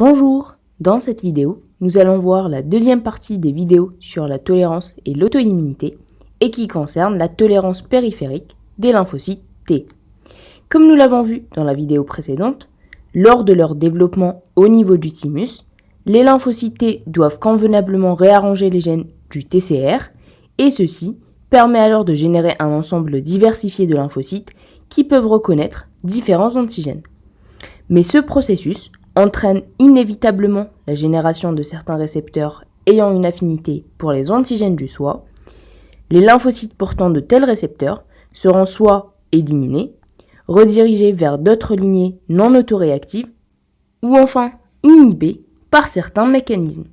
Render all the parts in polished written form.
Bonjour! Dans cette vidéo, nous allons voir la deuxième partie des vidéos sur la tolérance et l'auto-immunité et qui concerne la tolérance périphérique des lymphocytes T. Comme nous l'avons vu dans la vidéo précédente, lors de leur développement au niveau du thymus, les lymphocytes T doivent convenablement réarranger les gènes du TCR et ceci permet alors de générer un ensemble diversifié de lymphocytes qui peuvent reconnaître différents antigènes. Mais ce processus entraîne inévitablement la génération de certains récepteurs ayant une affinité pour les antigènes du soi. Les lymphocytes portant de tels récepteurs seront soit éliminés, redirigés vers d'autres lignées non autoréactives, ou enfin inhibés par certains mécanismes.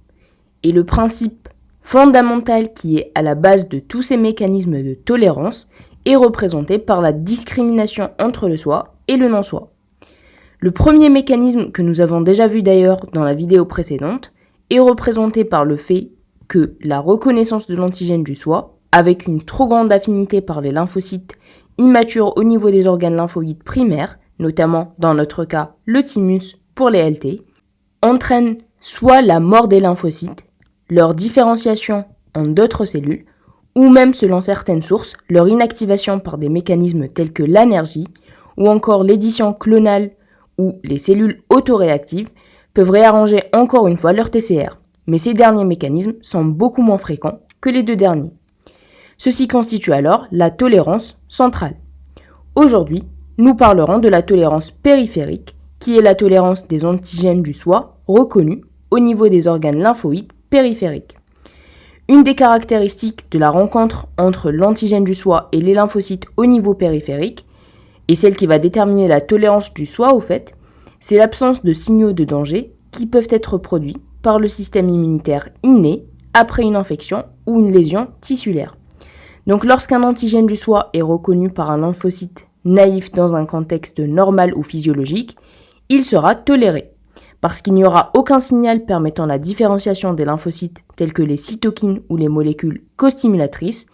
Et le principe fondamental qui est à la base de tous ces mécanismes de tolérance est représenté par la discrimination entre le soi et le non-soi. Le premier mécanisme que nous avons déjà vu d'ailleurs dans la vidéo précédente est représenté par le fait que la reconnaissance de l'antigène du soi, avec une trop grande affinité par les lymphocytes immatures au niveau des organes lymphoïdes primaires, notamment dans notre cas le thymus pour les LT, entraîne soit la mort des lymphocytes, leur différenciation en d'autres cellules, ou même selon certaines sources, leur inactivation par des mécanismes tels que l'anergie, ou encore l'édition clonale où les cellules autoréactives peuvent réarranger encore une fois leur TCR, mais ces derniers mécanismes sont beaucoup moins fréquents que les deux derniers. Ceci constitue alors la tolérance centrale. Aujourd'hui, nous parlerons de la tolérance périphérique, qui est la tolérance des antigènes du soi reconnus au niveau des organes lymphoïdes périphériques. Une des caractéristiques de la rencontre entre l'antigène du soi et les lymphocytes au niveau périphérique, et celle qui va déterminer la tolérance du soi au fait, c'est l'absence de signaux de danger qui peuvent être produits par le système immunitaire inné après une infection ou une lésion tissulaire. Donc lorsqu'un antigène du soi est reconnu par un lymphocyte naïf dans un contexte normal ou physiologique, il sera toléré, parce qu'il n'y aura aucun signal permettant la différenciation des lymphocytes tels que les cytokines ou les molécules costimulatrices,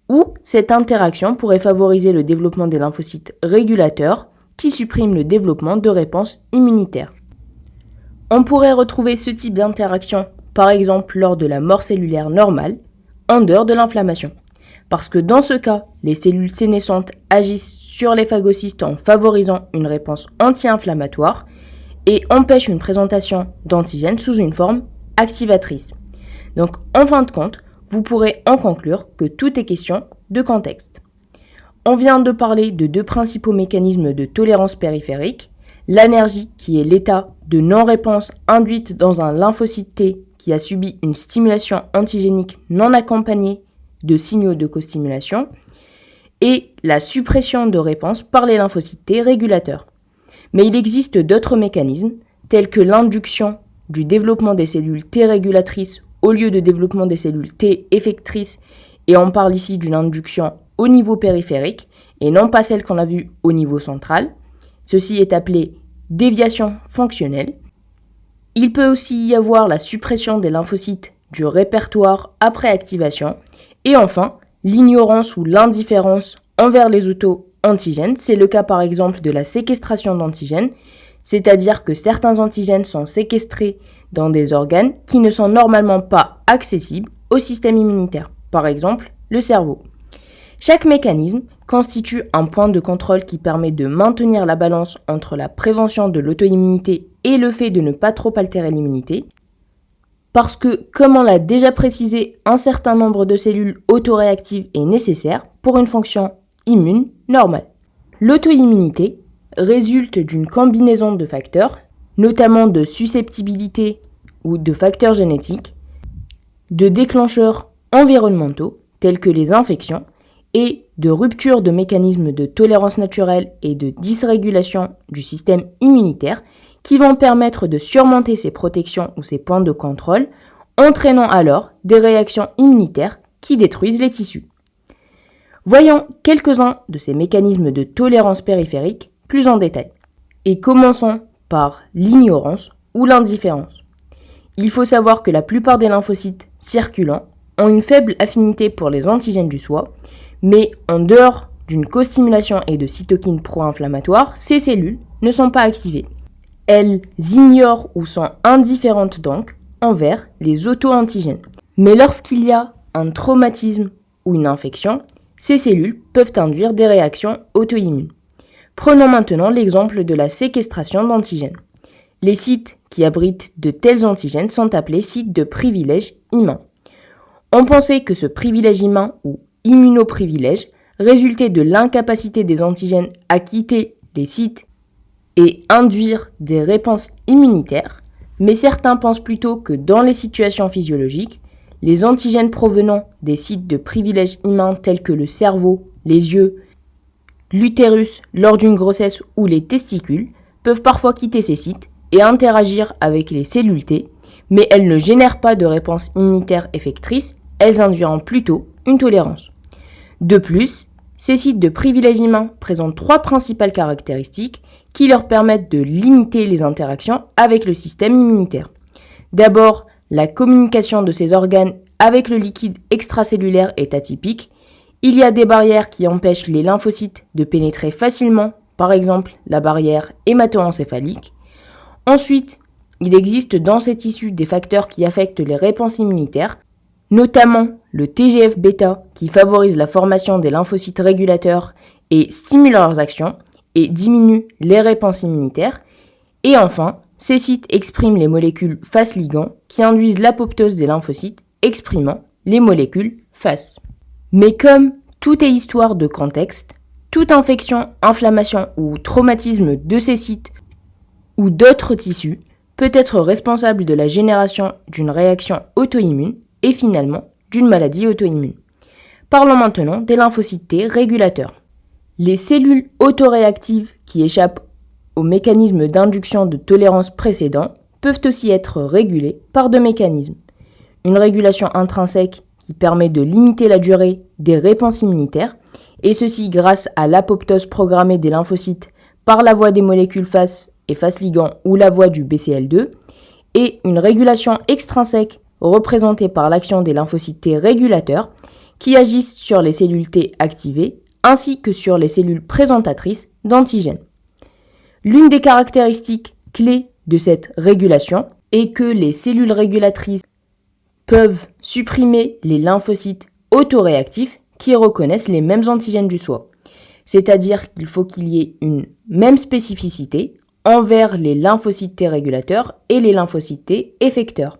ou cette interaction pourrait favoriser le développement des lymphocytes régulateurs qui suppriment le développement de réponses immunitaires. On pourrait retrouver ce type d'interaction par exemple lors de la mort cellulaire normale, en dehors de l'inflammation, parce que dans ce cas, les cellules sénescentes agissent sur les phagocytes en favorisant une réponse anti-inflammatoire et empêchent une présentation d'antigènes sous une forme activatrice. Donc en fin de compte, vous pourrez en conclure que tout est question de contexte. On vient de parler de deux principaux mécanismes de tolérance périphérique, l'anergie qui est l'état de non-réponse induite dans un lymphocyte T qui a subi une stimulation antigénique non accompagnée de signaux de costimulation, et la suppression de réponse par les lymphocytes T régulateurs. Mais il existe d'autres mécanismes tels que l'induction du développement des cellules T régulatrices au lieu de développement des cellules T effectrices, et on parle ici d'une induction au niveau périphérique et non pas celle qu'on a vue au niveau central. Ceci est appelé déviation fonctionnelle. Il peut aussi y avoir la suppression des lymphocytes du répertoire après activation et enfin l'ignorance ou l'indifférence envers les auto-antigènes. C'est le cas par exemple de la séquestration d'antigènes, c'est-à-dire que certains antigènes sont séquestrés dans des organes qui ne sont normalement pas accessibles au système immunitaire, par exemple le cerveau. Chaque mécanisme constitue un point de contrôle qui permet de maintenir la balance entre la prévention de l'auto-immunité et le fait de ne pas trop altérer l'immunité, parce que, comme on l'a déjà précisé, un certain nombre de cellules autoréactives est nécessaire pour une fonction immune normale. L'auto-immunité résulte d'une combinaison de facteurs, notamment de susceptibilité ou de facteurs génétiques, de déclencheurs environnementaux tels que les infections et de rupture de mécanismes de tolérance naturelle et de dysrégulation du système immunitaire qui vont permettre de surmonter ces protections ou ces points de contrôle, entraînant alors des réactions immunitaires qui détruisent les tissus. Voyons quelques-uns de ces mécanismes de tolérance périphérique plus en détail. Et commençons par l'ignorance ou l'indifférence. Il faut savoir que la plupart des lymphocytes circulants ont une faible affinité pour les antigènes du soi, mais en dehors d'une costimulation et de cytokines pro-inflammatoires, ces cellules ne sont pas activées. Elles ignorent ou sont indifférentes donc envers les auto-antigènes. Mais lorsqu'il y a un traumatisme ou une infection, ces cellules peuvent induire des réactions auto-immunes. Prenons maintenant l'exemple de la séquestration d'antigènes. Les sites qui abritent de tels antigènes sont appelés sites de privilège humain. On pensait que ce privilège humain ou immunoprivilège résultait de l'incapacité des antigènes à quitter les sites et induire des réponses immunitaires, mais certains pensent plutôt que dans les situations physiologiques, les antigènes provenant des sites de privilège humain tels que le cerveau, les yeux, l'utérus lors d'une grossesse ou les testicules peuvent parfois quitter ces sites et interagir avec les cellules T, mais elles ne génèrent pas de réponse immunitaire effectrice, elles induiront plutôt une tolérance. De plus, ces sites de privilège humain présentent 3 principales caractéristiques qui leur permettent de limiter les interactions avec le système immunitaire. D'abord, la communication de ces organes avec le liquide extracellulaire est atypique. Il y a des barrières qui empêchent les lymphocytes de pénétrer facilement, par exemple la barrière hémato-encéphalique. Ensuite, il existe dans ces tissus des facteurs qui affectent les réponses immunitaires, notamment le TGF-bêta qui favorise la formation des lymphocytes régulateurs et stimule leurs actions et diminue les réponses immunitaires. Et enfin, ces sites expriment les molécules Fas-ligand qui induisent l'apoptose des lymphocytes exprimant les molécules Fas. Mais comme tout est histoire de contexte, toute infection, inflammation ou traumatisme de ces sites ou d'autres tissus peut être responsable de la génération d'une réaction auto-immune et finalement d'une maladie auto-immune. Parlons maintenant des lymphocytes T régulateurs. Les cellules autoréactives qui échappent au mécanisme d'induction de tolérance précédent peuvent aussi être régulées par 2 mécanismes. Une régulation intrinsèque qui permet de limiter la durée des réponses immunitaires, et ceci grâce à l'apoptose programmée des lymphocytes par la voie des molécules Fas et Fas-ligand ou la voie du BCL2, et une régulation extrinsèque représentée par l'action des lymphocytes T régulateurs qui agissent sur les cellules T activées ainsi que sur les cellules présentatrices d'antigènes. L'une des caractéristiques clés de cette régulation est que les cellules régulatrices peuvent supprimer les lymphocytes autoréactifs qui reconnaissent les mêmes antigènes du soi. C'est-à-dire qu'il faut qu'il y ait une même spécificité envers les lymphocytes T régulateurs et les lymphocytes T effecteurs.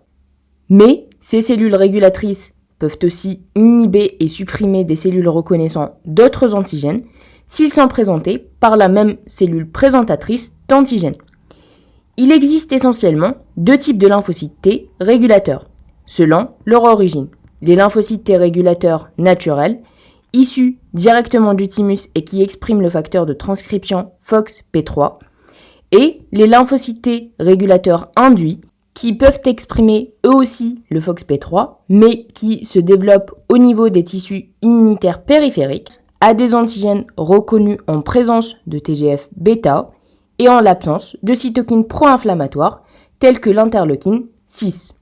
Mais ces cellules régulatrices peuvent aussi inhiber et supprimer des cellules reconnaissant d'autres antigènes s'ils sont présentés par la même cellule présentatrice d'antigènes. Il existe essentiellement 2 types de lymphocytes T régulateurs, selon leur origine. Les lymphocytes T régulateurs naturels, issus directement du thymus et qui expriment le facteur de transcription FOXP3, et les lymphocytes T régulateurs induits, qui peuvent exprimer eux aussi le FOXP3, mais qui se développent au niveau des tissus immunitaires périphériques, à des antigènes reconnus en présence de TGF-bêta et en l'absence de cytokines pro-inflammatoires telles que l'interleukine 6.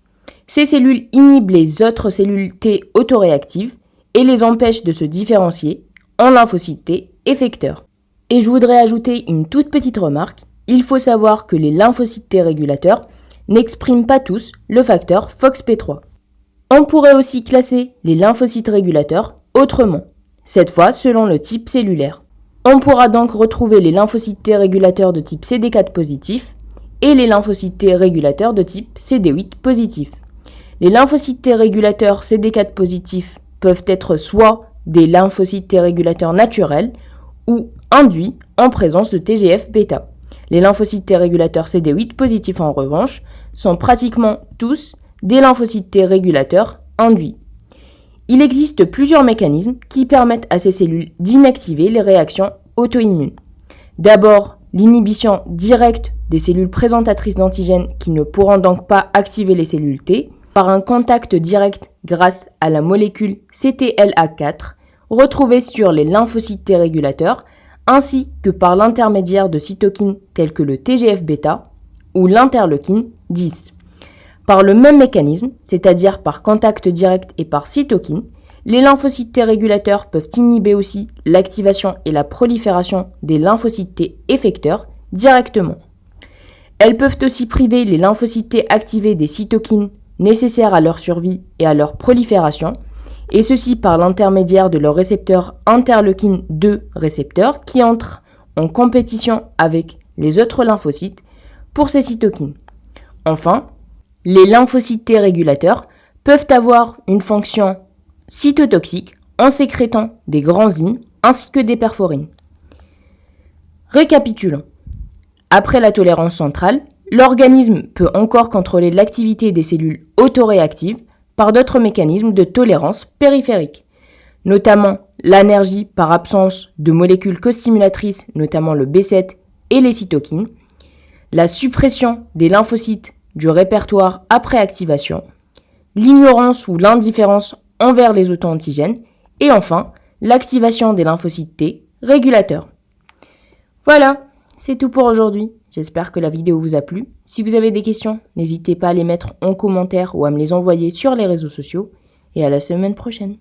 Ces cellules inhibent les autres cellules T autoréactives et les empêchent de se différencier en lymphocytes T effecteurs. Et je voudrais ajouter une toute petite remarque. Il faut savoir que les lymphocytes T régulateurs n'expriment pas tous le facteur FOXP3. On pourrait aussi classer les lymphocytes régulateurs autrement, cette fois selon le type cellulaire. On pourra donc retrouver les lymphocytes T régulateurs de type CD4 positif et les lymphocytes T régulateurs de type CD8 positif. Les lymphocytes T régulateurs CD4 positifs peuvent être soit des lymphocytes T régulateurs naturels ou induits en présence de TGF-bêta. Les lymphocytes T régulateurs CD8 positifs en revanche sont pratiquement tous des lymphocytes T régulateurs induits. Il existe plusieurs mécanismes qui permettent à ces cellules d'inactiver les réactions auto-immunes. D'abord, l'inhibition directe des cellules présentatrices d'antigènes qui ne pourront donc pas activer les cellules T par un contact direct grâce à la molécule CTLA4 retrouvée sur les lymphocytes T régulateurs ainsi que par l'intermédiaire de cytokines telles que le TGF-bêta ou l'interleukine 10. Par le même mécanisme, c'est-à-dire par contact direct et par cytokine, les lymphocytes T régulateurs peuvent inhiber aussi l'activation et la prolifération des lymphocytes T effecteurs directement. Elles peuvent aussi priver les lymphocytes T activés des cytokines nécessaires à leur survie et à leur prolifération, et ceci par l'intermédiaire de leur récepteur interleukine 2 récepteur qui entre en compétition avec les autres lymphocytes pour ces cytokines. Enfin, les lymphocytes T régulateurs peuvent avoir une fonction cytotoxique en sécrétant des granzymes ainsi que des perforines. Récapitulons. Après la tolérance centrale, l'organisme peut encore contrôler l'activité des cellules autoréactives par d'autres mécanismes de tolérance périphérique, notamment l'énergie par absence de molécules costimulatrices, notamment le B7 et les cytokines, la suppression des lymphocytes du répertoire après activation, l'ignorance ou l'indifférence envers les auto-antigènes, et enfin, l'activation des lymphocytes T régulateurs. Voilà, c'est tout pour aujourd'hui. J'espère que la vidéo vous a plu. Si vous avez des questions, n'hésitez pas à les mettre en commentaire ou à me les envoyer sur les réseaux sociaux. Et à la semaine prochaine.